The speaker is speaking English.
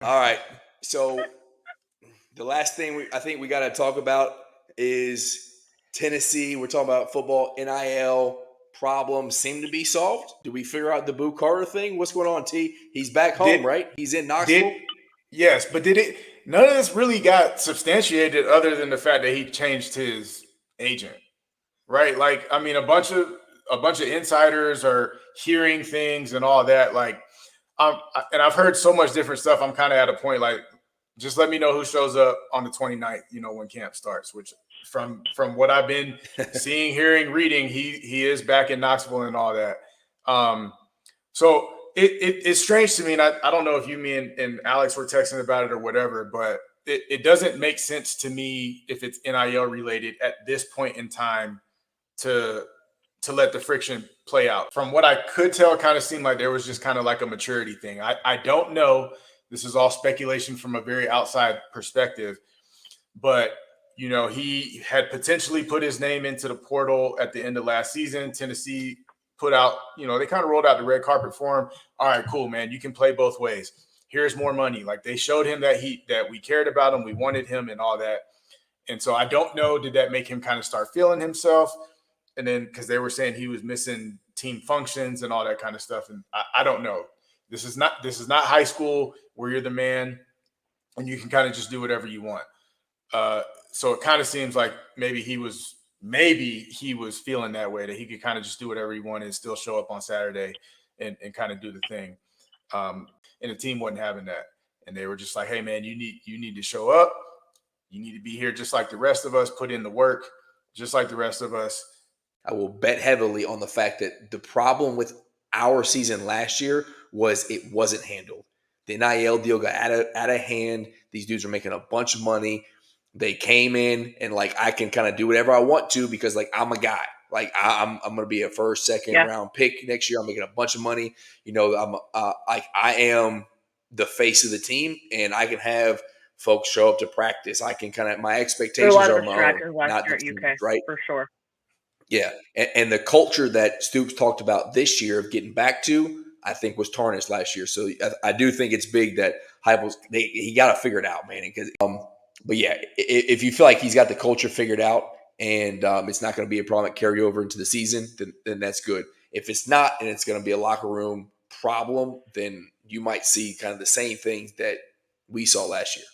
All right. So the last thing I think we got to talk about is Tennessee. We're talking about football. NIL problems seem to be solved. Do we figure out the Boo Carter thing? What's going on, T? He's back home, Did right? He's in Knoxville. did yes, but did it? None of this really got substantiated, other than the fact that he changed his agent, right? Like, I mean, a bunch of insiders are hearing things and all that. Like, and I've heard so much different stuff. I'm kind of at a point like, just let me know who shows up on the 29th, when camp starts. Which, from what I've been seeing, hearing, reading, he is back in Knoxville and all that. So it's strange to me, and I don't know if me and Alex were texting about it or whatever, but it doesn't make sense to me if it's NIL related at this point in time to let the friction play out. From what I could tell, it kind of seemed like there was just kind of like a maturity thing. I don't know. This is all speculation from a very outside perspective, but he had potentially put his name into the portal at the end of last season. Tennessee put out, they kind of rolled out the red carpet for him. All right, cool, man. You can play both ways. Here's more money. Like, they showed him that we cared about him, we wanted him, and all that. And so I don't know, did that make him kind of start feeling himself? And then, because they were saying he was missing team functions and all that kind of stuff, and I don't know. This is not high school where you're the man and you can kind of just do whatever you want. So it kind of seems like maybe he was feeling that way, that he could kind of just do whatever he wanted and still show up on Saturday and kind of do the thing. And the team wasn't having that, and they were just like, "Hey, man, you need to show up. You need to be here just like the rest of us. Put in the work, just like the rest of us." I will bet heavily on the fact that the problem with our season last year was it wasn't handled. The NIL deal got out of hand. These dudes are making a bunch of money. They came in and, like, I can kind of do whatever I want to because, like, I'm a guy. Like, I'm going to be a first, second round pick next year. I'm making a bunch of money. I am the face of the team, and I can have folks show up to practice. I can kind of, my expectations are my own, not the team, right? For sure. Yeah, and the culture that Stoops talked about this year of getting back to, I think, was tarnished last year. So I do think it's big that Heupel's he got to figure it out, man. Because but yeah, if you feel like he's got the culture figured out and it's not going to be a problem that carry over into the season, then that's good. If it's not, and it's going to be a locker room problem, then you might see kind of the same things that we saw last year.